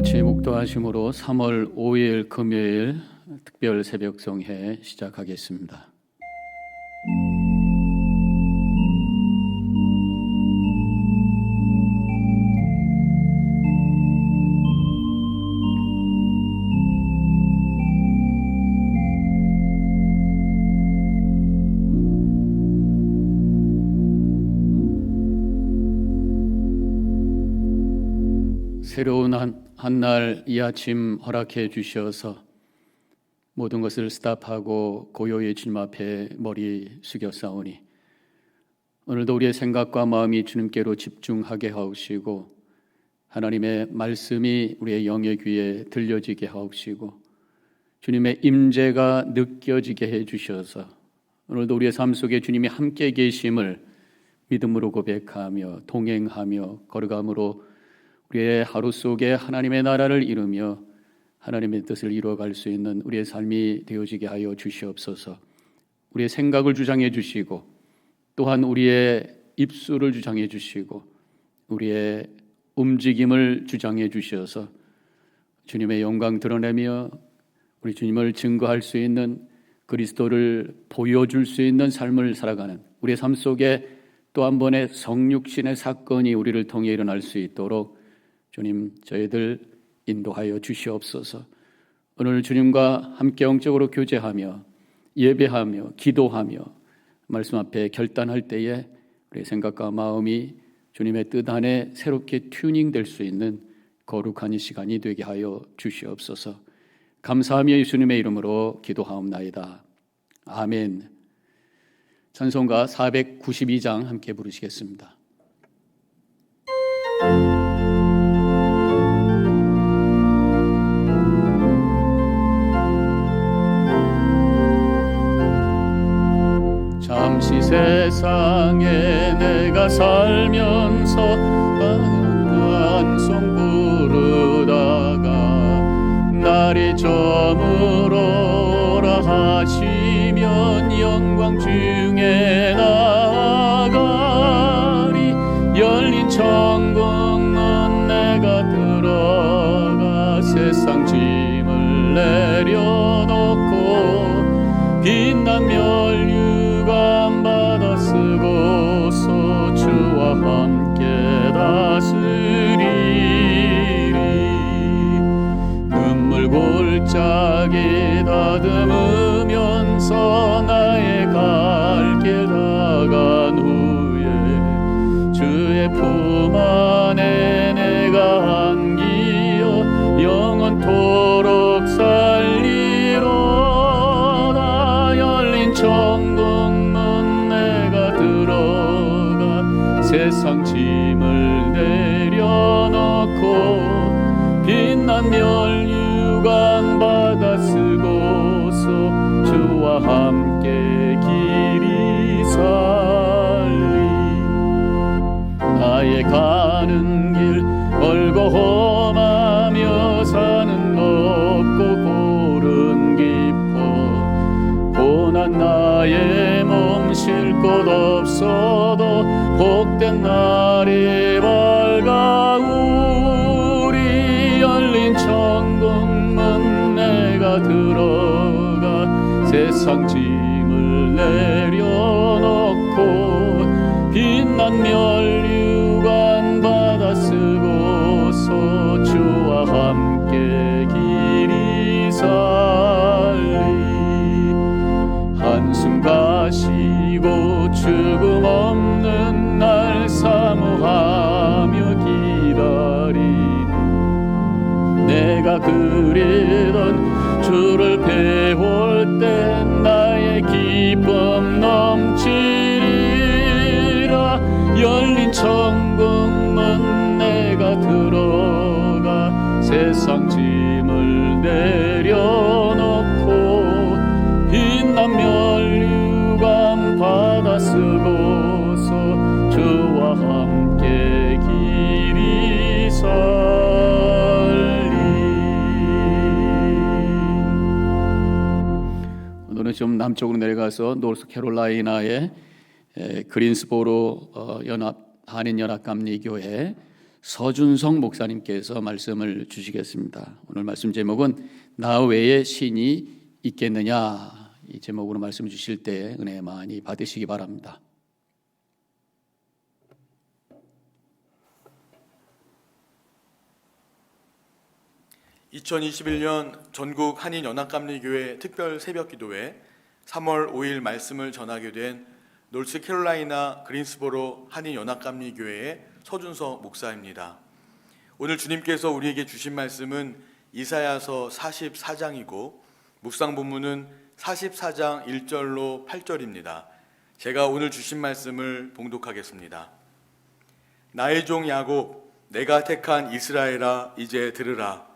같이 묵도하심으로 3월 5일 금요일 특별 새벽성회 시작하겠습니다. 새로운 한 날 이 아침 허락해 주셔서 모든 것을 스탑하고 고요히 주님 앞에 머리 숙여 싸우니 오늘도 우리의 생각과 마음이 주님께로 집중하게 하옵시고 하나님의 말씀이 우리의 영의 귀에 들려지게 하옵시고 주님의 임재가 느껴지게 해 주셔서 오늘도 우리의 삶 속에 주님이 함께 계심을 믿음으로 고백하며 동행하며 걸어감으로 우리의 하루 속에 하나님의 나라를 이루며 하나님의 뜻을 이루어갈 수 있는 우리의 삶이 되어지게 하여 주시옵소서. 우리의 생각을 주장해 주시고 또한 우리의 입술을 주장해 주시고 우리의 움직임을 주장해 주셔서 주님의 영광 드러내며 우리 주님을 증거할 수 있는 그리스도를 보여줄 수 있는 삶을 살아가는 우리의 삶 속에 또 한 번의 성육신의 사건이 우리를 통해 일어날 수 있도록 주님 저희들 인도하여 주시옵소서. 오늘 주님과 함께 영적으로 교제하며 예배하며 기도하며 말씀 앞에 결단할 때에 우리의 생각과 마음이 주님의 뜻 안에 새롭게 튜닝될 수 있는 거룩한 이 시간이 되게 하여 주시옵소서. 감사하며 예수님의 이름으로 기도하옵나이다. 아멘. 찬송가 492장 함께 부르시겠습니다. 잠시 세상에 내가 살면서 찬송 부르다가 날이 저물어라 하시면 영광 중에 나가리. 열린 천국문 내가 들어가 세상 짐을 내려놓고 빛난 멸류관 받아 쓰고서 주와 함께 다스리리. 눈물 골짜기 다듬으면서 나의 갈 길 다간 후에 주의 품 안에 내가 안기어 영원토록 살리로다. 열린 천국문 내가 들어가 세상 짐을 내려놓고 빛난 멸류관 받아 쓰고서 주와 함께 길이 살리. 나의 가는 길 멀고 험하며 산은 높고 골은 깊어 고난 나의 몸 쉴 곳 없어도 복된 날이 밝아오리. 열린 천국문 내가 들어가 세상 짐을 내려놓고 빛난 멸류관 받아 쓰고서 주와 함께 길이 살리. 한숨 가시고 죽음 없는 날 사모하며 기다리니 내가 그리던 주를 배울 때 나의 기쁨 넘치리라. 열린 천국문 내가 들어가 세상 짐을 내려놓고 빛난 멸류관 받아 쓰고서 주와 함께 길이 살리. 오늘은 좀 남쪽으로 내려가서 노스캐롤라이나의 그린스보로 한인연합감리교회 서준성 목사님께서 말씀을 주시겠습니다. 오늘 말씀 제목은 나 외에 신이 있겠느냐, 이 제목으로 말씀 주실 때 은혜 많이 받으시기 바랍니다. (2021년) 전국 한인연합감리교회 특별 새벽기도회 3월 5일 말씀을 전하게 된 노스캐롤라이나 그린스보로 한인연합감리교회의 서준석 목사입니다. 오늘 주님께서 우리에게 주신 말씀은 이사야서 44장이고 묵상 본문은 44장 1절로 8절입니다. 제가 오늘 주신 말씀을 봉독하겠습니다. 나의 종 야곱, 내가 택한 이스라엘아, 이제 들으라.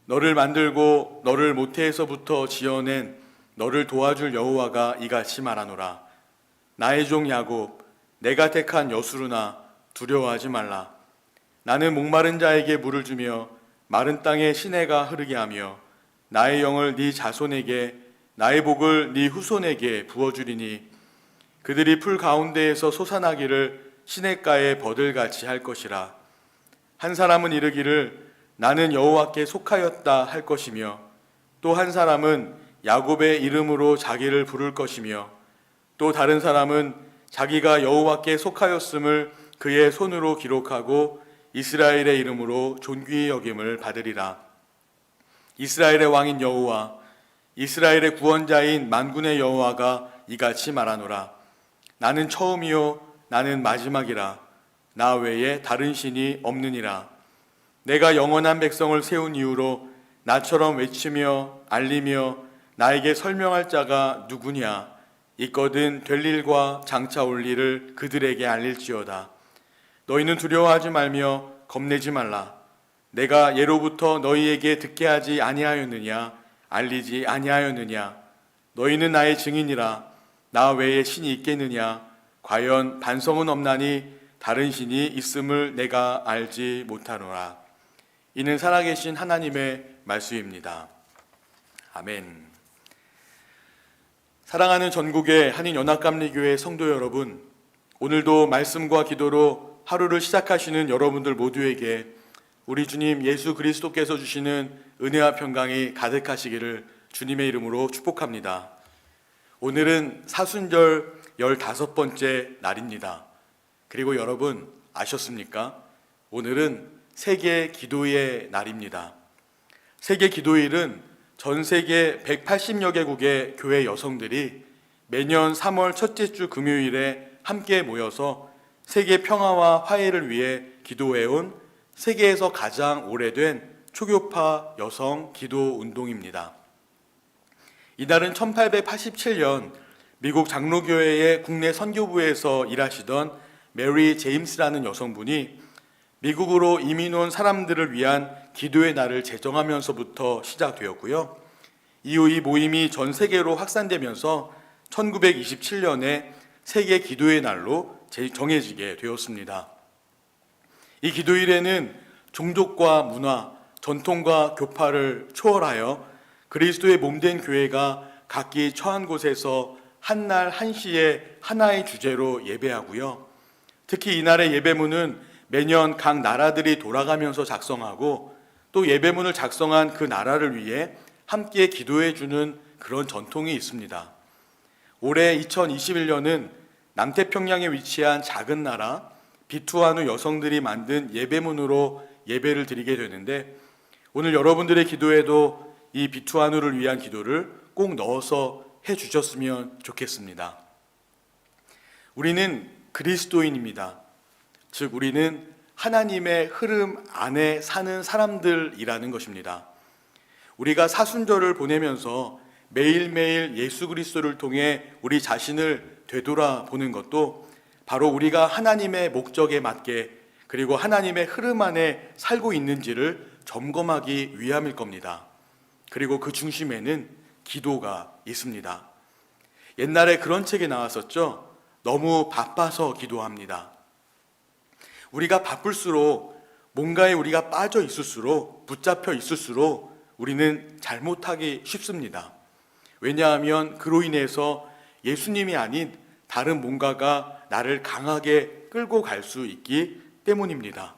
너를 만들고 너를 모태에서부터 지어낸 너를 도와줄 여호와가 이같이 말하노라. 나의 종 야곱, 내가 택한 여수르나 두려워하지 말라. 나는 목마른 자에게 물을 주며 마른 땅에 시내가 흐르게 하며 나의 영을 네 자손에게, 나의 복을 네 후손에게 부어주리니 그들이 풀 가운데에서 솟아나기를 시냇가에 버들같이 할 것이라. 한 사람은 이르기를 나는 여호와께 속하였다 할 것이며, 또 한 사람은 야곱의 이름으로 자기를 부를 것이며, 또 다른 사람은 자기가 여호와께 속하였음을 그의 손으로 기록하고 이스라엘의 이름으로 존귀히 여김을 받으리라. 이스라엘의 왕인 여호와, 이스라엘의 구원자인 만군의 여호와가 이같이 말하노라. 나는 처음이요 나는 마지막이라. 나 외에 다른 신이 없느니라. 내가 영원한 백성을 세운 이후로 나처럼 외치며 알리며 나에게 설명할 자가 누구냐. 있거든 될 일과 장차 올 일을 그들에게 알릴지어다. 너희는 두려워하지 말며 겁내지 말라. 내가 예로부터 너희에게 듣게 하지 아니하였느냐, 알리지 아니하였느냐. 너희는 나의 증인이라. 나 외에 신이 있겠느냐. 과연 반성은 없나니 다른 신이 있음을 내가 알지 못하노라. 이는 살아계신 하나님의 말씀입니다. 아멘. 사랑하는 전국의 한인연합감리교회 성도 여러분, 오늘도 말씀과 기도로 하루를 시작하시는 여러분들 모두에게 우리 주님 예수 그리스도께서 주시는 은혜와 평강이 가득하시기를 주님의 이름으로 축복합니다. 오늘은 사순절 15번째 날입니다. 그리고 여러분 아셨습니까? 오늘은 세계 기도의 날입니다. 세계 기도일은 전 세계 180여 개국의 교회 여성들이 매년 3월 첫째 주 금요일에 함께 모여서 세계 평화와 화해를 위해 기도해온 세계에서 가장 오래된 초교파 여성 기도 운동입니다. 이날은 1887년 미국 장로교회의 국내 선교부에서 일하시던 메리 제임스라는 여성분이 미국으로 이민 온 사람들을 위한 기도의 날을 제정하면서부터 시작되었고요. 이후 이 모임이 전 세계로 확산되면서 1927년에 세계 기도의 날로 정해지게 되었습니다. 이 기도일에는 종족과 문화, 전통과 교파를 초월하여 그리스도의 몸된 교회가 각기 처한 곳에서 한날 한시에 하나의 주제로 예배하고요. 특히 이날의 예배문은 매년 각 나라들이 돌아가면서 작성하고 또 예배문을 작성한 그 나라를 위해 함께 기도해 주는 그런 전통이 있습니다. 올해 2021년은 남태평양에 위치한 작은 나라 비투아누 여성들이 만든 예배문으로 예배를 드리게 되는데, 오늘 여러분들의 기도에도 이 비투아누를 위한 기도를 꼭 넣어서 해 주셨으면 좋겠습니다. 우리는 그리스도인입니다. 즉 우리는 하나님의 흐름 안에 사는 사람들이라는 것입니다. 우리가 사순절을 보내면서 매일매일 예수 그리스도를 통해 우리 자신을 되돌아보는 것도 바로 우리가 하나님의 목적에 맞게 그리고 하나님의 흐름 안에 살고 있는지를 점검하기 위함일 겁니다. 그리고 그 중심에는 기도가 있습니다. 옛날에 그런 책이 나왔었죠. 너무 바빠서 기도합니다. 우리가 바쁠수록 뭔가에 우리가 빠져 있을수록 붙잡혀 있을수록 우리는 잘못하기 쉽습니다. 왜냐하면 그로 인해서 예수님이 아닌 다른 뭔가가 나를 강하게 끌고 갈 수 있기 때문입니다.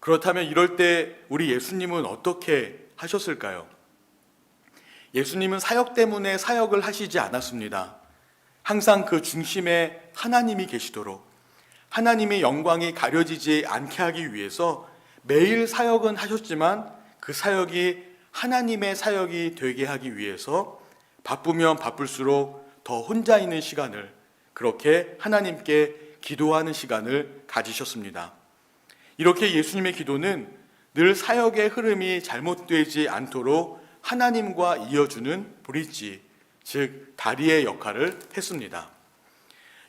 그렇다면 이럴 때 우리 예수님은 어떻게 하셨을까요? 예수님은 사역 때문에 사역을 하시지 않았습니다. 항상 그 중심에 하나님이 계시도록 하나님의 영광이 가려지지 않게 하기 위해서 매일 사역은 하셨지만 그 사역이 하나님의 사역이 되게 하기 위해서 바쁘면 바쁠수록 더 혼자 있는 시간을, 그렇게 하나님께 기도하는 시간을 가지셨습니다. 이렇게 예수님의 기도는 늘 사역의 흐름이 잘못되지 않도록 하나님과 이어주는 브릿지, 즉 다리의 역할을 했습니다.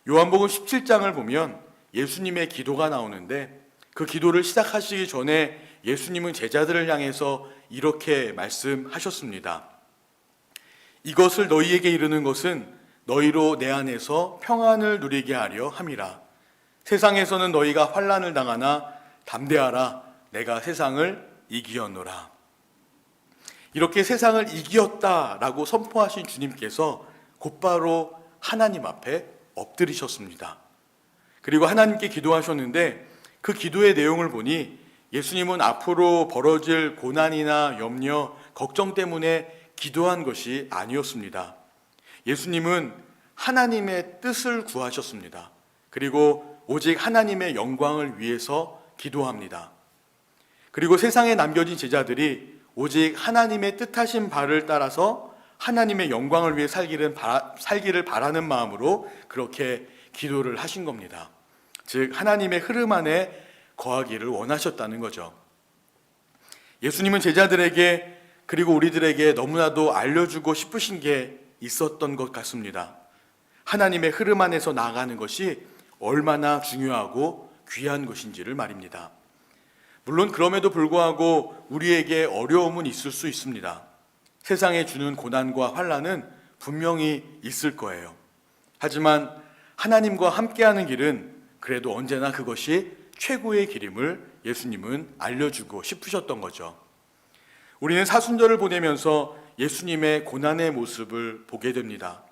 요한복음 17장을 보면 예수님의 기도가 나오는데 그 기도를 시작하시기 전에 예수님은 제자들을 향해서 이렇게 말씀하셨습니다. 이것을 너희에게 이르는 것은 너희로 내 안에서 평안을 누리게 하려 함이라. 세상에서는 너희가 환난을 당하나 담대하라. 내가 세상을 이기었노라. 이렇게 세상을 이기었다라고 선포하신 주님께서 곧바로 하나님 앞에 엎드리셨습니다. 그리고 하나님께 기도하셨는데 그 기도의 내용을 보니 예수님은 앞으로 벌어질 고난이나 염려, 걱정 때문에 기도한 것이 아니었습니다. 예수님은 하나님의 뜻을 구하셨습니다. 그리고 오직 하나님의 영광을 위해서 기도합니다. 그리고 세상에 남겨진 제자들이 오직 하나님의 뜻하신 바를 따라서 하나님의 영광을 위해 살기를 바라는 마음으로 그렇게 기도를 하신 겁니다. 즉 하나님의 흐름 안에 거하기를 원하셨다는 거죠. 예수님은 제자들에게 그리고 우리들에게 너무나도 알려주고 싶으신 게 있었던 것 같습니다. 하나님의 흐름 안에서 나아가는 것이 얼마나 중요하고 귀한 것인지를 말입니다. 물론 그럼에도 불구하고 우리에게 어려움은 있을 수 있습니다. 세상에 주는 고난과 환난은 분명히 있을 거예요. 하지만 하나님과 함께하는 길은 그래도 언제나 그것이 최고의 길임을 예수님은 알려주고 싶으셨던 거죠. 우리는 사순절을 보내면서 예수님의 고난의 모습을 보게 됩니다.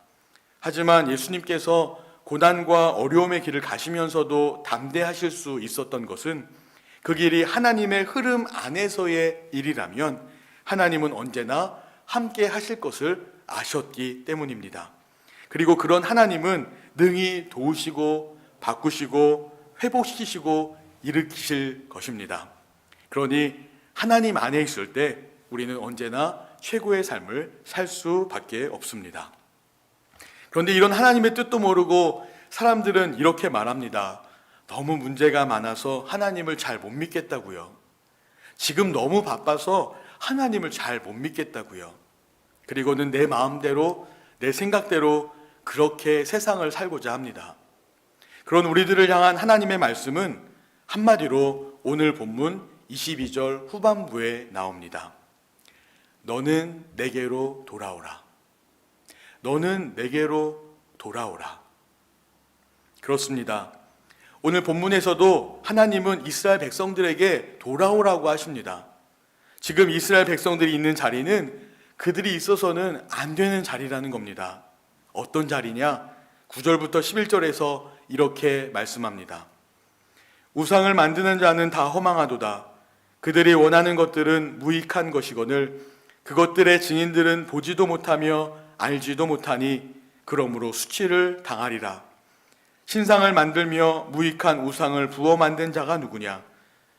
하지만 예수님께서 고난과 어려움의 길을 가시면서도 담대하실 수 있었던 것은 그 길이 하나님의 흐름 안에서의 일이라면 하나님은 언제나 함께 하실 것을 아셨기 때문입니다. 그리고 그런 하나님은 능히 도우시고 바꾸시고 회복시키시고 일으키실 것입니다. 그러니 하나님 안에 있을 때 우리는 언제나 최고의 삶을 살 수밖에 없습니다. 그런데 이런 하나님의 뜻도 모르고 사람들은 이렇게 말합니다. 너무 문제가 많아서 하나님을 잘 못 믿겠다고요. 지금 너무 바빠서 하나님을 잘 못 믿겠다고요. 그리고는 내 마음대로 내 생각대로 그렇게 세상을 살고자 합니다. 그런 우리들을 향한 하나님의 말씀은 한마디로 오늘 본문 22절 후반부에 나옵니다. 너는 내게로 돌아오라. 너는 내게로 돌아오라. 그렇습니다. 오늘 본문에서도 하나님은 이스라엘 백성들에게 돌아오라고 하십니다. 지금 이스라엘 백성들이 있는 자리는 그들이 있어서는 안 되는 자리라는 겁니다. 어떤 자리냐? 9절부터 11절에서 이렇게 말씀합니다. 우상을 만드는 자는 다 허망하도다. 그들이 원하는 것들은 무익한 것이거늘 그것들의 증인들은 보지도 못하며 알지도 못하니 그러므로 수치를 당하리라. 신상을 만들며 무익한 우상을 부어 만든 자가 누구냐?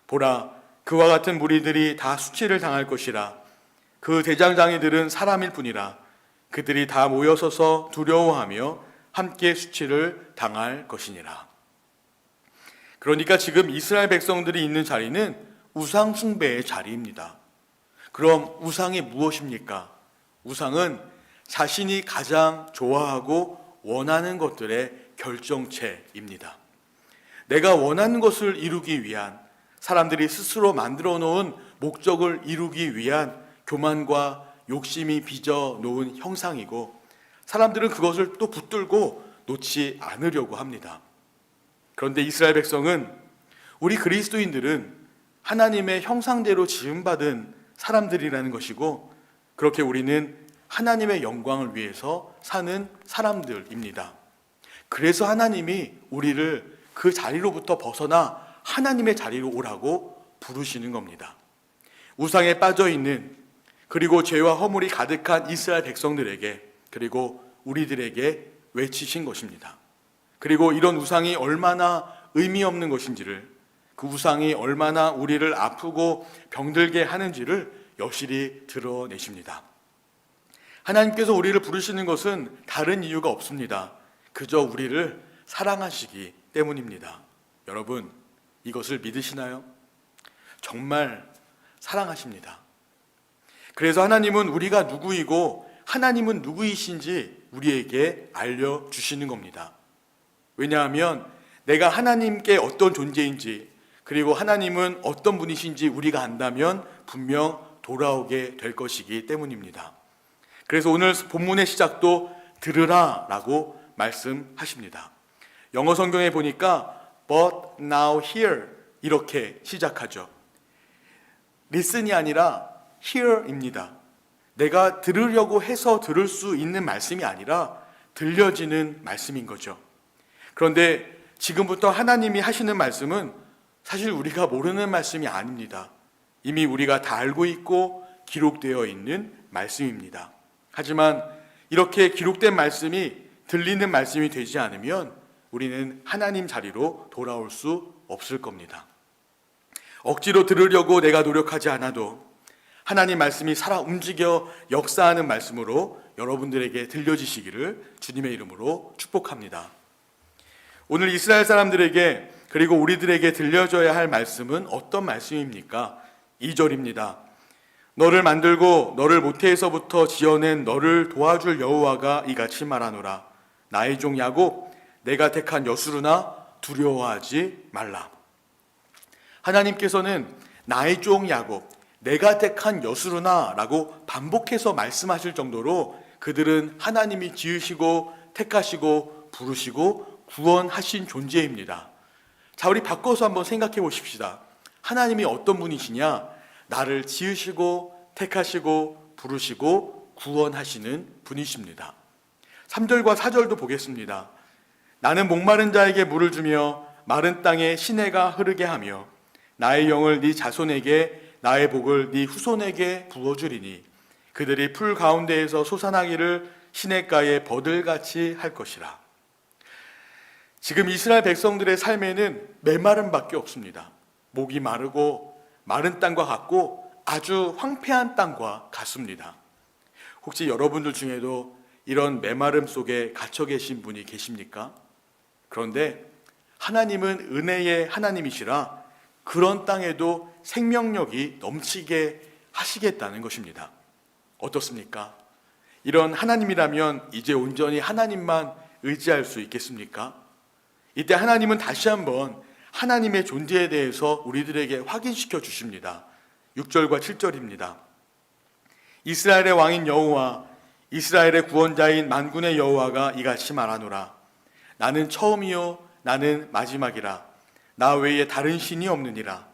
보라, 그와 같은 무리들이 다 수치를 당할 것이라. 그 대장장이들은 사람일 뿐이라. 그들이 다 모여서서 두려워하며 함께 수치를 당할 것이니라. 그러니까 지금 이스라엘 백성들이 있는 자리는 우상 숭배의 자리입니다. 그럼 우상이 무엇입니까? 우상은 자신이 가장 좋아하고 원하는 것들의 결정체입니다. 내가 원하는 것을 이루기 위한, 사람들이 스스로 만들어 놓은 목적을 이루기 위한 교만과 욕심이 빚어 놓은 형상이고 사람들은 그것을 또 붙들고 놓지 않으려고 합니다. 그런데 이스라엘 백성은, 우리 그리스도인들은 하나님의 형상대로 지음받은 사람들이라는 것이고 그렇게 우리는 하나님의 영광을 위해서 사는 사람들입니다. 그래서 하나님이 우리를 그 자리로부터 벗어나 하나님의 자리로 오라고 부르시는 겁니다. 우상에 빠져 있는, 그리고 죄와 허물이 가득한 이스라엘 백성들에게, 그리고 우리들에게 외치신 것입니다. 그리고 이런 우상이 얼마나 의미 없는 것인지를, 그 우상이 얼마나 우리를 아프고 병들게 하는지를 여실히 드러내십니다. 하나님께서 우리를 부르시는 것은 다른 이유가 없습니다. 그저 우리를 사랑하시기 때문입니다. 여러분, 이것을 믿으시나요? 정말 사랑하십니다. 그래서 하나님은 우리가 누구이고 하나님은 누구이신지 우리에게 알려주시는 겁니다. 왜냐하면 내가 하나님께 어떤 존재인지, 그리고 하나님은 어떤 분이신지 우리가 안다면 분명 돌아오게 될 것이기 때문입니다. 그래서 오늘 본문의 시작도 들으라 라고 말씀하십니다. 영어 성경에 보니까 But now hear 이렇게 시작하죠. listen이 아니라 hear입니다. 내가 들으려고 해서 들을 수 있는 말씀이 아니라 들려지는 말씀인 거죠. 그런데 지금부터 하나님이 하시는 말씀은 사실 우리가 모르는 말씀이 아닙니다. 이미 우리가 다 알고 있고 기록되어 있는 말씀입니다. 하지만 이렇게 기록된 말씀이 들리는 말씀이 되지 않으면 우리는 하나님 자리로 돌아올 수 없을 겁니다. 억지로 들으려고 내가 노력하지 않아도 하나님 말씀이 살아 움직여 역사하는 말씀으로 여러분들에게 들려지시기를 주님의 이름으로 축복합니다. 오늘 이스라엘 사람들에게 그리고 우리들에게 들려줘야 할 말씀은 어떤 말씀입니까? 2절입니다. 너를 만들고 너를 모태에서부터 지어낸 너를 도와줄 여호와가 이같이 말하노라. 나의 종 야곱 내가 택한 여수르나 두려워하지 말라. 하나님께서는 나의 종 야곱 내가 택한 여수르나 라고 반복해서 말씀하실 정도로 그들은 하나님이 지으시고 택하시고 부르시고 구원하신 존재입니다. 자, 우리 바꿔서 한번 생각해 보십시다. 하나님이 어떤 분이시냐? 나를 지으시고 택하시고 부르시고 구원하시는 분이십니다. 3절과 4절도 보겠습니다. 나는 목마른 자에게 물을 주며 마른 땅에 시내가 흐르게 하며 나의 영을 네 자손에게 나의 복을 네 후손에게 부어주리니 그들이 풀 가운데에서 솟아나기를 시냇가에 버들같이 할 것이라. 지금 이스라엘 백성들의 삶에는 메마름밖에 없습니다. 목이 마르고 마른 땅과 같고 아주 황폐한 땅과 같습니다. 혹시 여러분들 중에도 이런 메마름 속에 갇혀 계신 분이 계십니까? 그런데 하나님은 은혜의 하나님이시라 그런 땅에도 생명력이 넘치게 하시겠다는 것입니다. 어떻습니까? 이런 하나님이라면 이제 온전히 하나님만 의지할 수 있겠습니까? 이때 하나님은 다시 한번 하나님의 존재에 대해서 우리들에게 확인시켜 주십니다. 6절과 7절입니다. 이스라엘의 왕인 여호와 이스라엘의 구원자인 만군의 여호와가 이같이 말하노라. 나는 처음이요 나는 마지막이라. 나 외에 다른 신이 없느니라.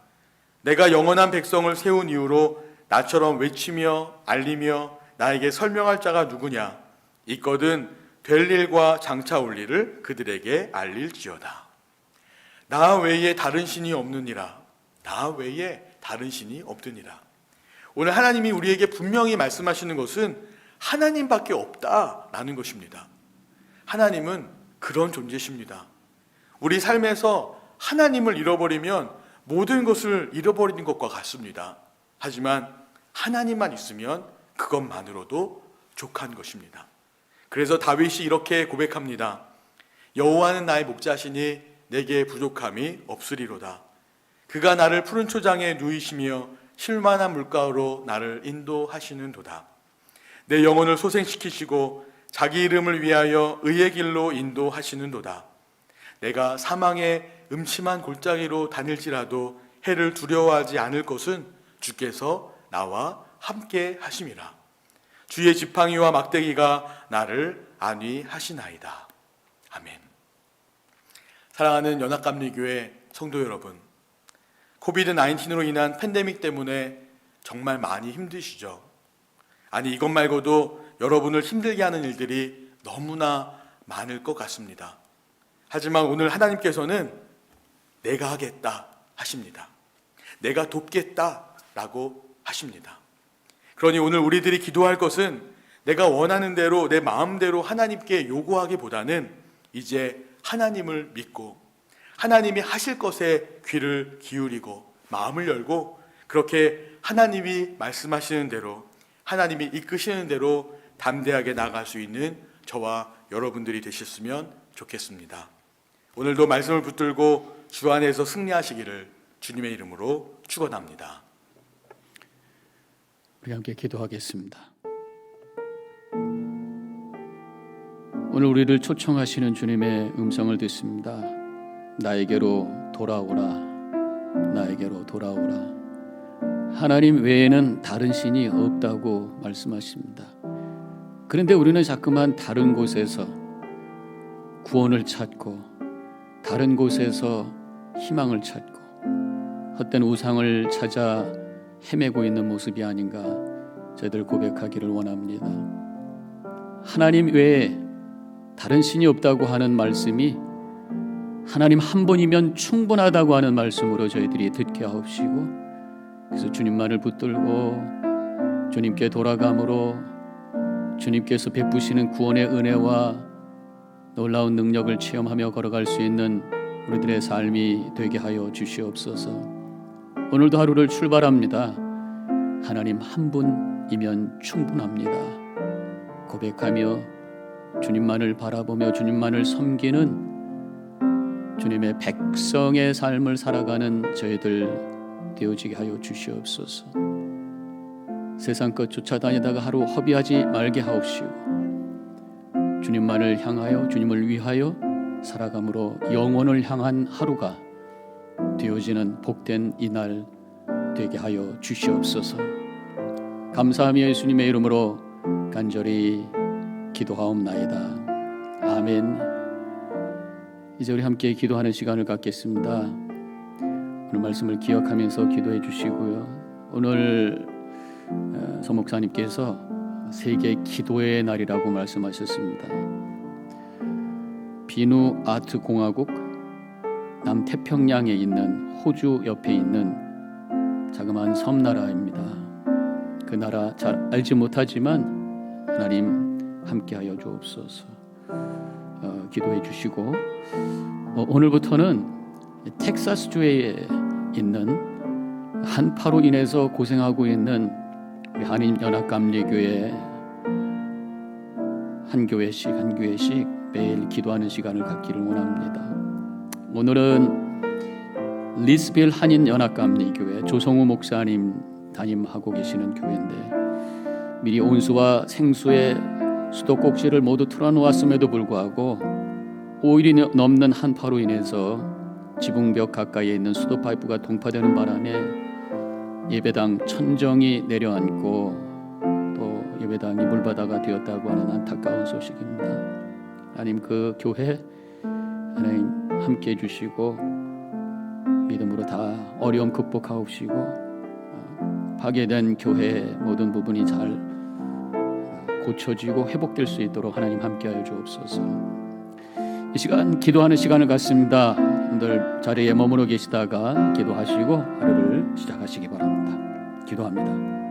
내가 영원한 백성을 세운 이후로 나처럼 외치며 알리며 나에게 설명할 자가 누구냐? 있거든 될 일과 장차 올 일을 그들에게 알릴지어다. 나 외에 다른 신이 없느니라. 나 외에 다른 신이 없느니라. 오늘 하나님이 우리에게 분명히 말씀하시는 것은 하나님밖에 없다라는 것입니다. 하나님은 그런 존재십니다. 우리 삶에서 하나님을 잃어버리면 모든 것을 잃어버리는 것과 같습니다. 하지만 하나님만 있으면 그것만으로도 족한 것입니다. 그래서 다윗이 이렇게 고백합니다. 여호와는 나의 목자시니 내게 부족함이 없으리로다. 그가 나를 푸른 초장에 누이시며 쉴만한 물가로 나를 인도하시는도다. 내 영혼을 소생시키시고 자기 이름을 위하여 의의 길로 인도하시는도다. 내가 사망의 음침한 골짜기로 다닐지라도 해를 두려워하지 않을 것은 주께서 나와 함께 하심이라. 주의 지팡이와 막대기가 나를 안위하시나이다. 아멘. 사랑하는 연합감리교회 성도 여러분, 코비드-19로 인한 팬데믹 때문에 정말 많이 힘드시죠? 아니, 이것 말고도 여러분을 힘들게 하는 일들이 너무나 많을 것 같습니다. 하지만 오늘 하나님께서는 내가 하겠다 하십니다. 내가 돕겠다라고 하십니다. 그러니 오늘 우리들이 기도할 것은 내가 원하는 대로 내 마음대로 하나님께 요구하기보다는 이제 하나님을 믿고 하나님이 하실 것에 귀를 기울이고 마음을 열고 그렇게 하나님이 말씀하시는 대로 하나님이 이끄시는 대로 담대하게 나아갈 수 있는 저와 여러분들이 되셨으면 좋겠습니다. 오늘도 말씀을 붙들고 주 안에서 승리하시기를 주님의 이름으로 축원합니다. 우리 함께 기도하겠습니다. 오늘 우리를 초청하시는 주님의 음성을 듣습니다. 나에게로 돌아오라, 나에게로 돌아오라. 하나님 외에는 다른 신이 없다고 말씀하십니다. 그런데 우리는 자꾸만 다른 곳에서 구원을 찾고 다른 곳에서 희망을 찾고 헛된 우상을 찾아 헤매고 있는 모습이 아닌가 저희들 고백하기를 원합니다. 하나님 외에 다른 신이 없다고 하는 말씀이 하나님 한 분이면 충분하다고 하는 말씀으로 저희들이 듣게 하옵시고 그래서 주님만을 붙들고 주님께 돌아감으로 주님께서 베푸시는 구원의 은혜와 놀라운 능력을 체험하며 걸어갈 수 있는 우리들의 삶이 되게 하여 주시옵소서. 오늘도 하루를 출발합니다. 하나님 한 분이면 충분합니다. 고백하며 주님만을 바라보며 주님만을 섬기는 주님의 백성의 삶을 살아가는 저희들 되어지게 하여 주시옵소서. 세상 것 쫓아다니다가 하루 허비하지 말게 하옵시고 주님만을 향하여 주님을 위하여 살아감으로 영혼을 향한 하루가 되어지는 복된 이날 되게 하여 주시옵소서. 감사하며 예수님의 이름으로 간절히 기도하옵나이다. 아멘. 이제 우리 함께 기도하는 시간을 갖겠습니다. 오늘 말씀을 기억하면서 기도해 주시고요. 오늘 서 목사님께서 세계 기도의 날이라고 말씀하셨습니다. 비누 아트 공화국 남태평양에 있는 호주 옆에 있는 자그마한 섬나라입니다. 그 나라 잘 알지 못하지만 하나님 함께하여 주옵소서. 기도해 주시고 오늘부터는 텍사스주에 있는 한파로 인해서 고생하고 있는 우리 한인연합감리교회 한 교회씩 매일 기도하는 시간을 갖기를 원합니다. 오늘은 리스빌 한인연합감리교회 조성우 목사님 담임하고 계시는 교회인데 미리 온수와 생수의 수도꼭지를 모두 틀어놓았음에도 불구하고 5일이 넘는 한파로 인해서 지붕벽 가까이에 있는 수도 파이프가 동파되는 바람에 예배당 천정이 내려앉고 또 예배당이 물바다가 되었다고 하는 안타까운 소식입니다. 하나님 그 교회 하나님 함께해 주시고 믿음으로 다 어려움 극복하옵시고 파괴된 교회 모든 부분이 잘 고쳐지고 회복될 수 있도록 하나님 함께하여 주옵소서. 이 시간 기도하는 시간을 갖습니다. 여러분들 자리에 머무르 계시다가 기도하시고 하루를 시작하시기 바랍니다. 기도합니다.